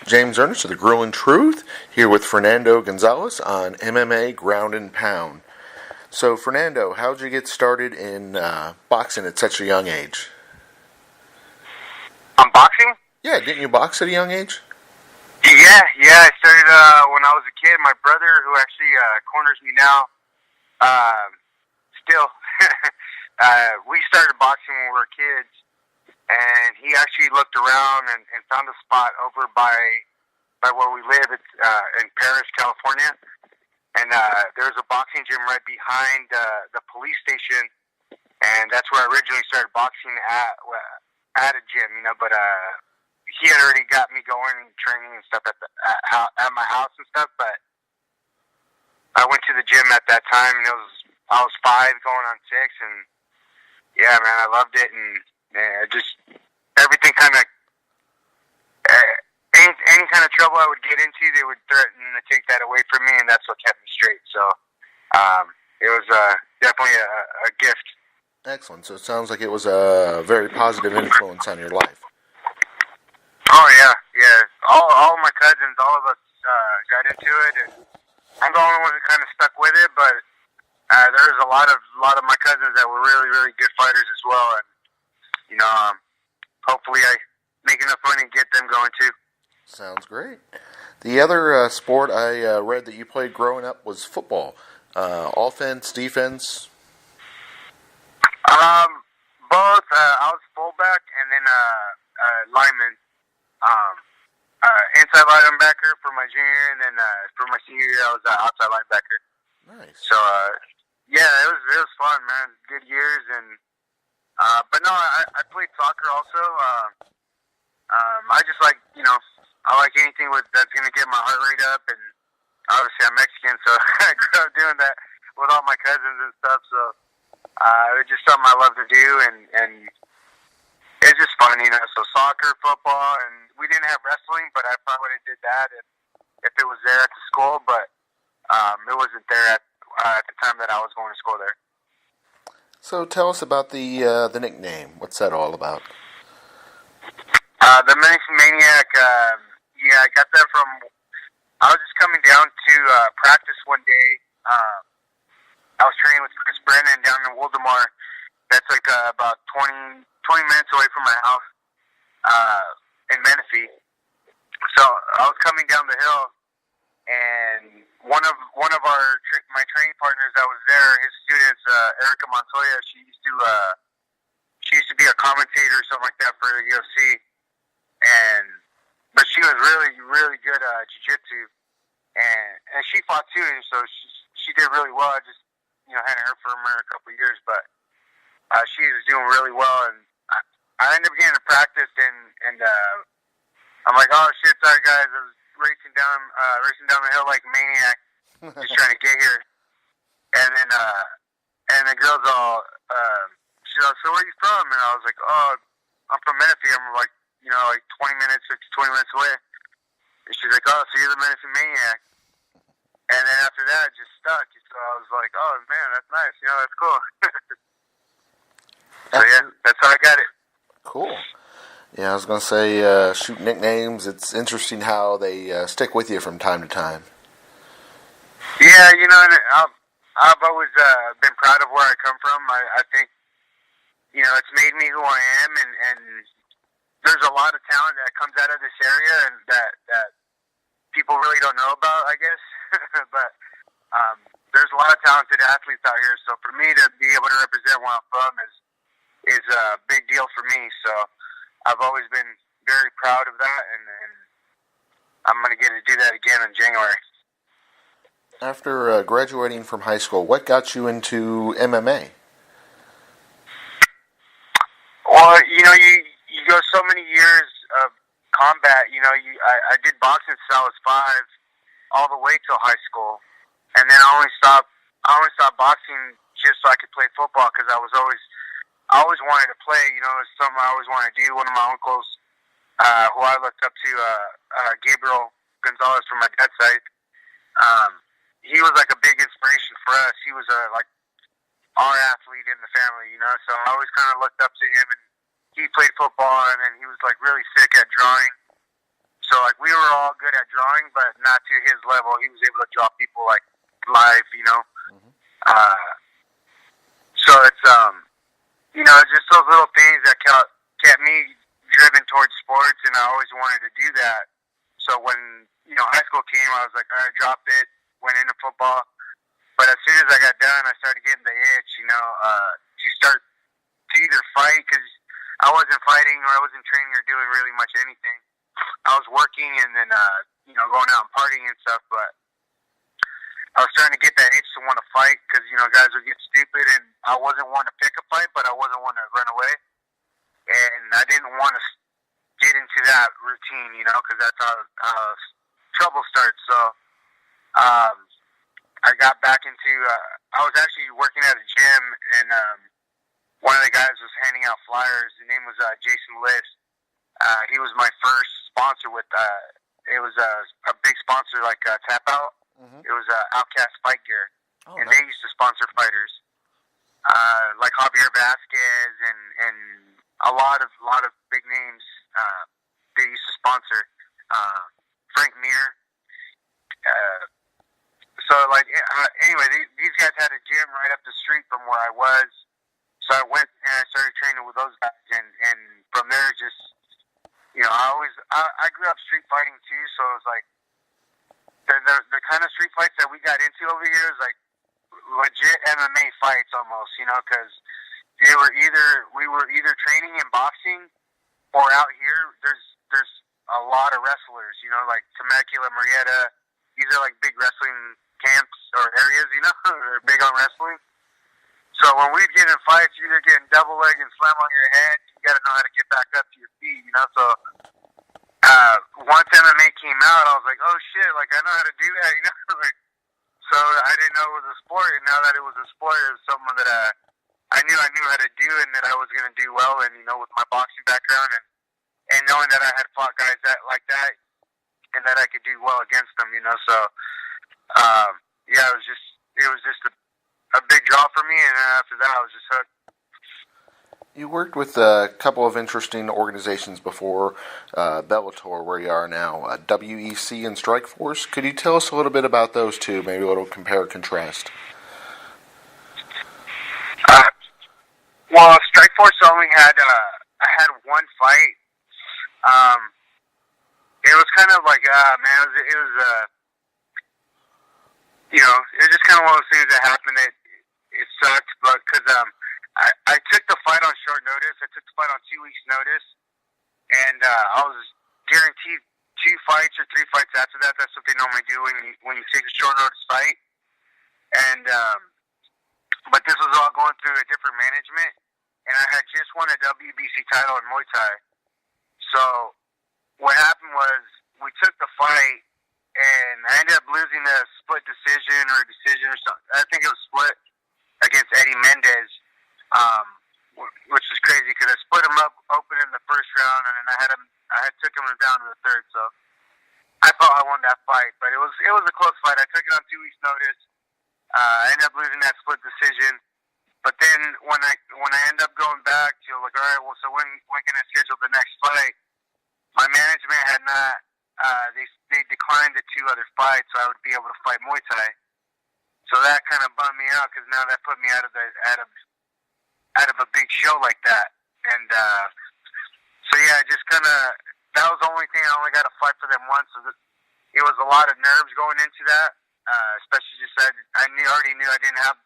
James Ernest of the Grill and Truth, here with Fernando Gonzalez on MMA Ground and Pound. So, Fernando, how'd you get started in boxing at such a young age? Boxing? Yeah, didn't you box at a young age? Yeah. I started when I was a kid. My brother, who actually corners me now, still, we started boxing when we were kids. And he actually looked around and found a spot over by where we live. It's in Paris, California. And there's a boxing gym right behind the police station. And that's where I originally started boxing at a gym, But he had already got me going and training and stuff at my house and stuff. But I went to the gym at that time, and I was 5 going on 6. And, yeah, man, I loved it. And just everything kind of, any kind of trouble I would get into, they would threaten to take that away from me, and that's what kept me straight. So it was definitely a gift. Excellent. So it sounds like it was a very positive influence on your life. Oh, yeah. All of my cousins, all of us got into it, and I'm the only one who kind of stuck with it, but there's a lot of my cousins that were really, really good fighters as well, and hopefully I make enough money and get them going too. Sounds great. The other sport I read that you played growing up was football. Offense, defense? Both. I was fullback and then lineman. Inside linebacker for my junior, and then for my senior year I was outside linebacker. Nice. So yeah, it was fun, man. Good years, and but no, I played soccer also. I just like, I like anything that's going to get my heart rate up, and obviously I'm Mexican, so I grew up doing that with all my cousins and stuff, so it was just something I love to do, and it's just fun, so soccer, football, and we didn't have wrestling, but I probably would have did that if it was there at the school, but it wasn't there at the time that I was going to school there. So tell us about the nickname. What's that all about? The Maniac, I got that from, I was just coming down to practice one day. I was training with Chris Brennan down in Waldemar. That's like about 20 minutes away from my house in Menifee. So I was coming down the hill, and one of my training partners that was there, his students, Erica Montoya, she used to be a commentator or something like that for the UFC, but she was really, really good at jiu-jitsu, and she fought too, and so she did really well. I just hadn't heard from her in a couple of years, but she was doing really well, and I ended up getting to practice, and I'm like, oh shit, sorry guys, I was racing down the hill like a maniac, just trying to get here. And then the girl's all, she's like, so where are you from? And I was like, oh, I'm from Menifee. I'm like, like 20 minutes away. And she's like, oh, so you're the Menifee Maniac. And then after that, it just stuck. So I was like, oh man, that's nice. That's cool. So yeah, that's how I got it. Cool. Yeah, I was going to say, shoot nicknames, it's interesting how they stick with you from time to time. Yeah, and I've always been proud of where I come from. I think, it's made me who I am, and there's a lot of talent that comes out of this area and that people really don't know about, I guess. But there's a lot of talented athletes out here, so for me to be able to represent where I'm from is a big deal for me, so I've always been very proud of that, and I'm going to get to do that again in January. After graduating from high school, what got you into MMA? Well, you go so many years of combat. I did boxing since I was 5, all the way till high school, and then I only stopped boxing just so I could play football because I always wanted to play. It's something I always wanted to do. One of my uncles, who I looked up to, Gabriel Gonzalez from my dad's side, he was like a big inspiration for us. He was like our athlete in the family, so I always kind of looked up to him, and he played football, and then he was like really sick at drawing. So like we were all good at drawing, but not to his level. He was able to draw people like live, you know. Mm-hmm. So it's it's just those little things that kept me driven towards sports, and I always wanted to do that. So when high school came, I was like, I dropped it, went into football. But as soon as I got done, I started getting the itch, to start to either fight, because I wasn't fighting or I wasn't training or doing really much anything. I was working and then going out and partying and stuff, but I was starting to get that itch to want to fight because guys would get stupid, and I wasn't one to pick a fight, but I wasn't one to run away, and I didn't want to get into that routine, because that's how trouble starts. So I got back into. I was actually working at a gym, and one of the guys was handing out flyers. His name was Jason Ernest. He was my first sponsor with. It was a big sponsor like Tap Out. Mm-hmm. It was Outcast Fight Gear, and nice. They used to sponsor fighters like Javier Vasquez and a lot of big names. They used to sponsor Frank Mir. Anyway, these guys had a gym right up the street from where I was, so I went and I started training with those guys, and from there just I grew up street fighting too, so it was like. The kind of street fights that we got into over here is like legit MMA fights almost, because we were either training in boxing or out here. There's a lot of wrestlers, like Temecula, Murrieta. These are like big wrestling camps or areas, they're big on wrestling. So when we get in fights, you're either getting double leg and slam on your head. You got to know how to get back up to your feet, So. Once MMA came out, I was like, oh shit, like I know how to do that, so I didn't know it was a sport, and now that it was a sport, it was something that I knew how to do and that I was going to do well, and with my boxing background and knowing that I had fought guys like that and that I could do well against them, so it was just a big draw for me, and then after that I was just hooked. You worked with a couple of interesting organizations before Bellator, where you are now, WEC and Strikeforce. Could you tell us a little bit about those two, maybe a little compare and contrast? Well, Strikeforce only had I had one fight. It was kind of like it was just kind of one of those things that happened. It sucked, but because I took the fight on short notice. I took the fight on 2 weeks' notice, and I was guaranteed 2 fights or 3 fights after that. That's what they normally do when you take a short notice fight. And but this was all going through a different management, and I had just won a WBC title in Muay Thai. So what happened was we took the fight, and I ended up losing a split decision or something. I think it was split against Eddie Mendez. Which is crazy because I split him up open in the first round, and then I took him down to the third. So I thought I won that fight, but it was a close fight. I took it on 2 weeks' notice. I ended up losing that split decision. But then when I ended up going back to like, all right, well, so when can I schedule the next fight? My management had not. They declined the 2 other fights, so I would be able to fight Muay Thai. So that kind of bummed me out because now that put me out of a big show like that. And so yeah, just kind of, that was the only thing. I only got to fight for them once. So it was a lot of nerves going into that, especially just I already knew I didn't have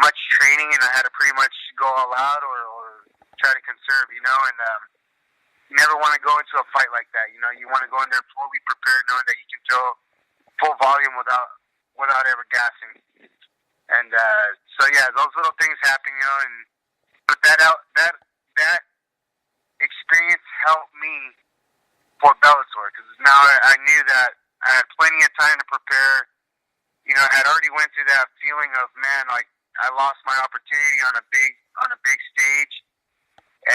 much training, and I had to pretty much go all out or try to conserve, and you never want to go into a fight like that. You want to go in there fully prepared, knowing that you can throw full volume without ever gassing. And so yeah, those little things happen, but that experience helped me for Bellator, because now I knew that I had plenty of time to prepare. I had already went through that feeling of, man, like I lost my opportunity on a big stage,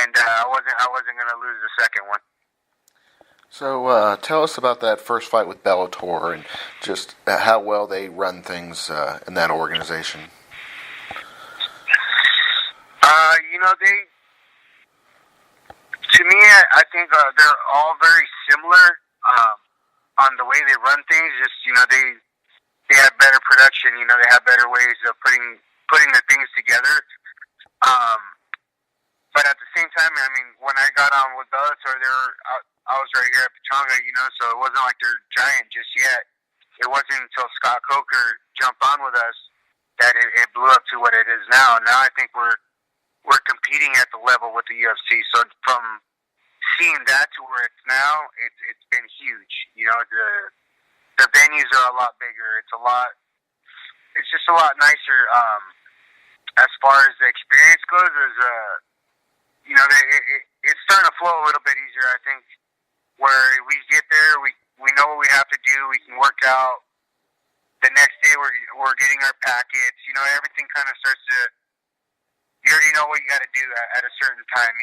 and I wasn't going to lose the second one. So tell us about that first fight with Bellator and just how well they run things in that organization. To me, I think they're all very similar. on the way they run things. Just they have better production. They have better ways of putting the things together. But at the same time, I mean, when I got on with Bellator, I was right here at Pechanga, so it wasn't like they're giant just yet. It wasn't until Scott Coker jumped on with us that it blew up to what it is now. Now I think we're competing at the level with the UFC. So from seeing that to where it's now, it's been huge. The venues are a lot bigger. It's just a lot nicer. As far as the experience goes, it's starting to flow a little bit easier. I think where we get there, we know what we have to do. We can work out. The next day, we're getting our packets. Everything kind of starts to. You already know what you got to do at a certain time,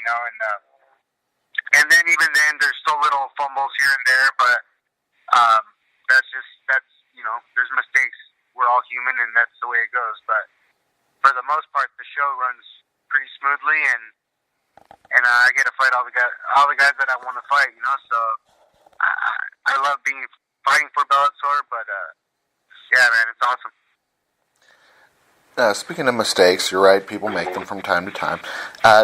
and then even then, there's still little fumbles here and there, but that's there's mistakes. We're all human, and that's the way it goes. But for the most part, the show runs pretty smoothly, and I get to fight all the guys that I want to fight. So I love fighting for Bellator, but yeah, man, it's awesome. Speaking of mistakes, you're right, people make them from time to time.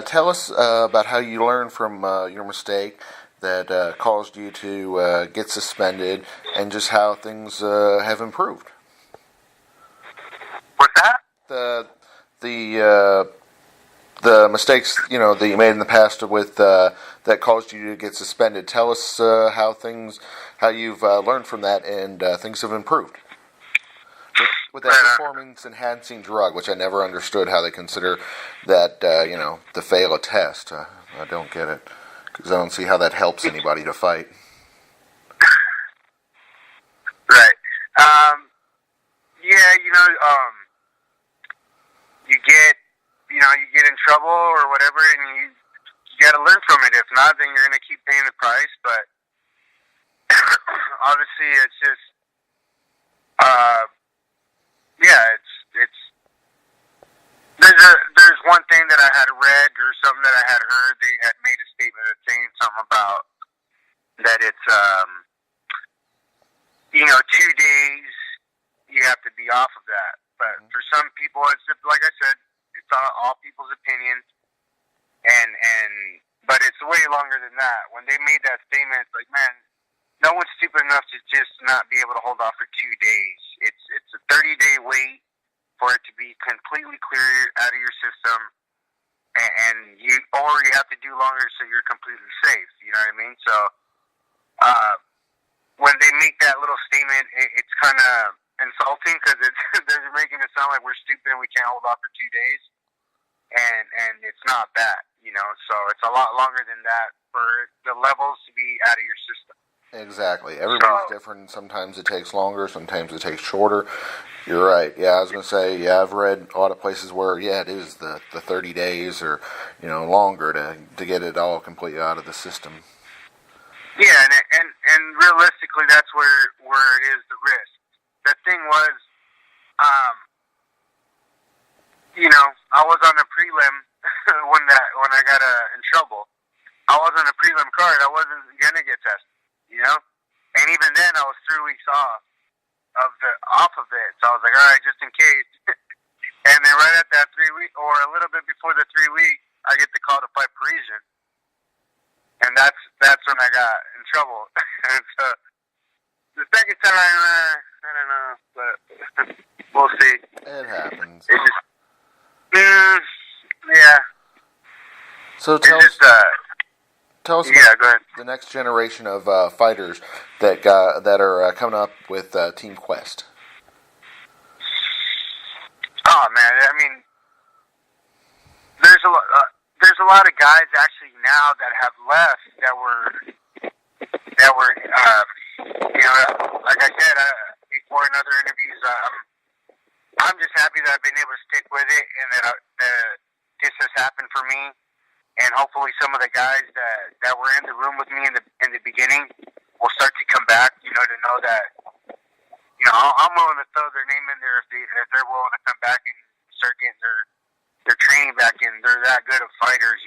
Tell us about how you learned from your mistake that caused you to get suspended, and just how things have improved. What's that? The mistakes that you made in the past with that caused you to get suspended. Tell us how you've learned from that, and things have improved. With that performance-enhancing drug, which I never understood how they consider that, to fail a test. I don't get it, because I don't see how that helps anybody to fight. Right. Yeah, you get in trouble or whatever, and you got to learn from it. If not, then you're going to keep paying the price. But obviously, it's just, there's one thing that I had read or something that I had heard. They had made a statement saying something about that it's 2 days you have to be off of that. But for some people, it's just, like I said, it's all people's opinions, but it's way longer than that. When they made that statement, it's like, man, no one's stupid enough to just not be able to hold off for 2 days. It's a 30-day wait for it to be completely clear out of your system, and you have to do longer so you're completely safe. You know what I mean? So when they make that little statement, it's kind of insulting, because they're making it sound like we're stupid and we can't hold off for 2 days, and it's not that. So it's a lot longer than that for the levels to be out of your system. Exactly. Everybody's different. Sometimes it takes longer, sometimes it takes shorter. You're right. Yeah, I was going to say, I've read a lot of places where, it is the 30 days or, longer to get it all completely out of the system. Yeah, and realistically, that's where it is the risk. The thing was, I was on a prelim when I got in trouble. I was on a prelim card. I wasn't gonna get tested, and even then I was 3 weeks off of it. So I was like, all right, just in case. And then right at that 3 week, or a little bit before the 3 weeks, I get the call to fight Parisian, and that's when I got in trouble. And so the second time, I don't know, but we'll see. It happens. It just, yeah. So tell us go ahead. The next generation of fighters that are coming up with Team Quest. Oh man, I mean, there's a lot of guys actually now that have left that were like I said before in other interviews, I'm just happy that I've been able to stick with it, and that this has happened for me, and hopefully some of the guys that were in the room with me in the beginning will start to come back. To know that I'm willing to throw their name in there if they're willing to come back and start getting their training back in. They're that good of fighters.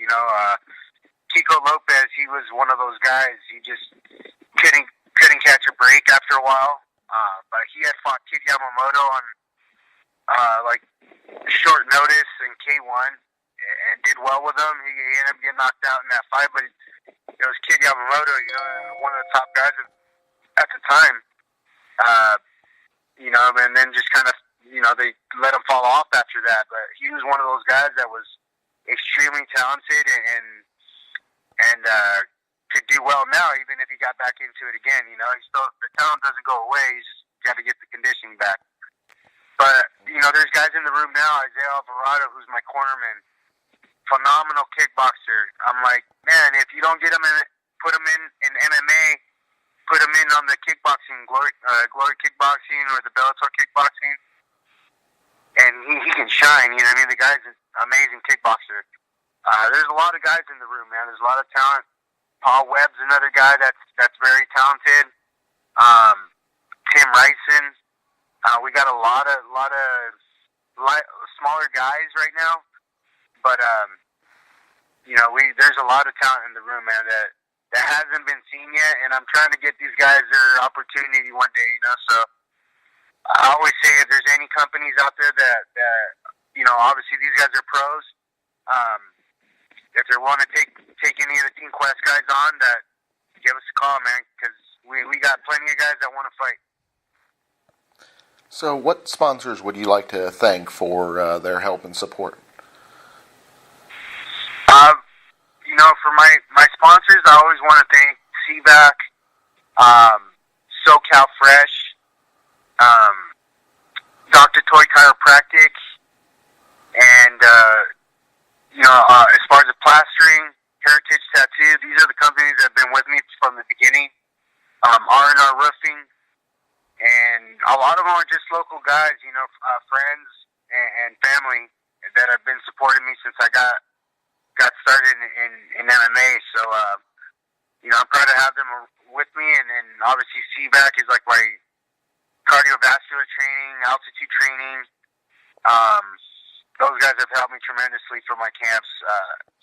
Kiko Lopez, he was one of those guys. He just couldn't catch a break. break after a while. But he had fought Kid Yamamoto on like short notice in K1 and did well with him. He ended up getting knocked out in that fight, but it was Kid Yamamoto, one of the top guys at the time. And then just kind of, they let him fall off after that. But he was one of those guys that was extremely talented and could do well now, even if he got back into it again. The talent doesn't go away. He's just got to get the conditioning back. But, there's guys in the room now, Isaiah Alvarado, who's my cornerman, phenomenal kickboxer. I'm like, man, if you don't get him put him in MMA, put him in on the kickboxing, Glory Kickboxing or the Bellator Kickboxing, and he can shine. The guy's an amazing kickboxer. There's a lot of guys in the room, man. There's a lot of talent. Paul Webb's another guy that's very talented. Tim Ryson. We got a lot of smaller guys right now, but there's a lot of talent in the room, man, that hasn't been seen yet, and I'm trying to get these guys their opportunity one day. So I always say, if there's any companies out there that obviously these guys are pros. If they want to take any of the Team Quest guys on, that give us a call, man, because we got plenty of guys that want to fight. So what sponsors would you like to thank for their help and support? For my sponsors, I always want to thank CVAC, SoCal Fresh, Dr. Toy Chiropractic, and as far as the plastering, Heritage Tattoo, these are the companies that have been with me from the beginning. R&R Roofing, and a lot of them are just local guys, friends and family that have been supporting me since I got started in MMA. So, I'm proud to have them with me, and then obviously CVAC is like my cardiovascular training, altitude training. Those guys have helped me tremendously for my camps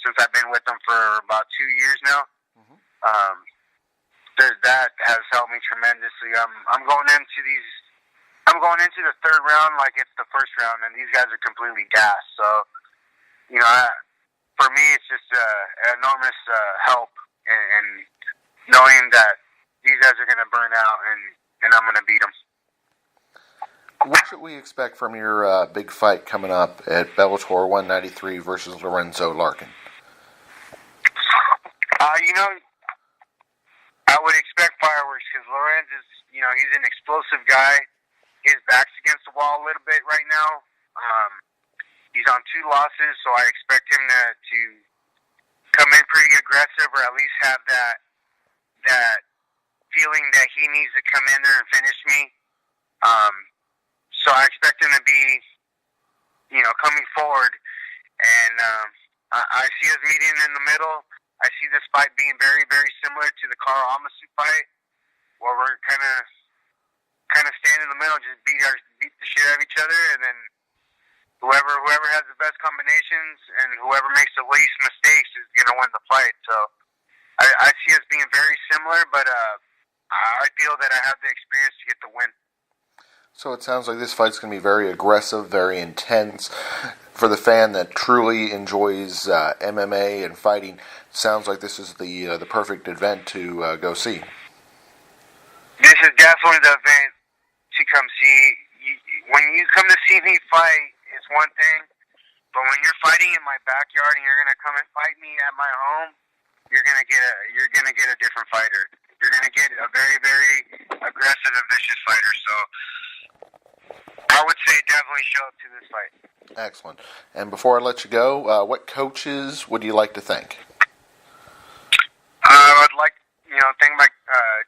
since I've been with them for about 2 years now. Mm-hmm. That has helped me tremendously. I'm going into the third round like it's the first round, and these guys are completely gassed. So, for me, it's just an enormous help in knowing that these guys are going to burn out and I'm going to beat them. What should we expect from your big fight coming up at Bellator 193 versus Lorenzo Larkin? I would expect fireworks because Lorenz is, he's an explosive guy. His back's against the wall a little bit right now. He's on 2 losses, so I expect him to come in pretty aggressive, or at least have that feeling that he needs to come in there and finish me. So I expect him to be, coming forward, and I see us meeting in the middle. I see this fight being very, very similar to the Carl Amasu fight, where we're kind of stand in the middle, just beat the shit out of each other, and then whoever has the best combinations and whoever makes the least mistakes is going to win the fight. So I see us being very similar, but I feel that I have the experience to get the win. So it sounds like this fight's going to be very aggressive, very intense. For the fan that truly enjoys MMA and fighting, sounds like this is the perfect event to go see. This is definitely the event to come see. When you come to see me fight, it's one thing, but when you're fighting in my backyard and you're going to come and fight me at my home, you're going to get a different fighter. You're going to get a very, very aggressive and vicious fighter. So I would say definitely show up to this fight. Excellent. And before I let you go, what coaches would you like to thank? I would like thank my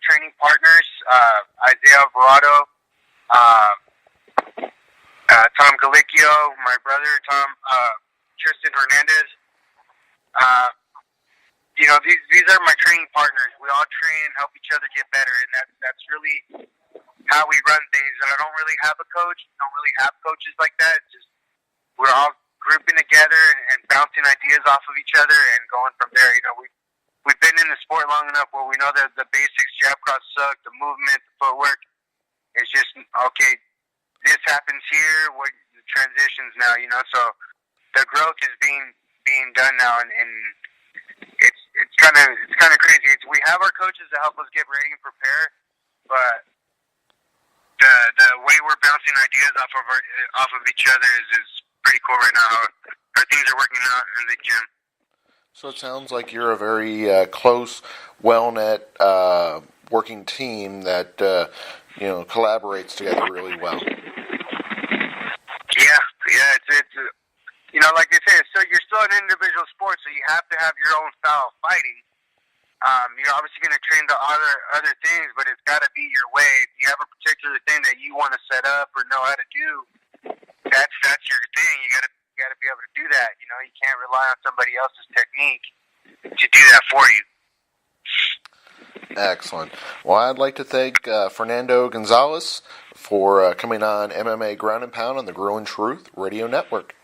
training partners, Isaiah Alvarado, Tom Galicchio, my brother Tristan Hernandez. These are my training partners. We all train and help each other get better, and that's really how we run things. And I don't really have a coach. Don't really have coaches like that. It's just we're all grouping together and bouncing ideas off of each other and going from there. we've been in the sport long enough where we know that the basics, jab, cross, suck, the movement, the footwork, is just, okay, this happens here, what the transitions now, you know, so the growth is being done now, and it's kind of crazy. We have our coaches to help us get ready and prepare, but the way we're bouncing ideas off of each other is pretty cool right now. How things are working out in the gym. So it sounds like you're a very close, well-knit working team that collaborates together really well. Yeah, it's like they say, so you're still an individual sport, so you have to have your own style of fighting. You're obviously going to train the other things, but it's got to be your way. If you have a particular thing that you want to set up or know how to do, that's your thing. You got to be able to do that. You know, you can't rely on somebody else's technique to do that for you. Excellent. Well, I'd like to thank Fernando Gonzalez for coming on MMA Ground and Pound on the Growing Truth Radio Network.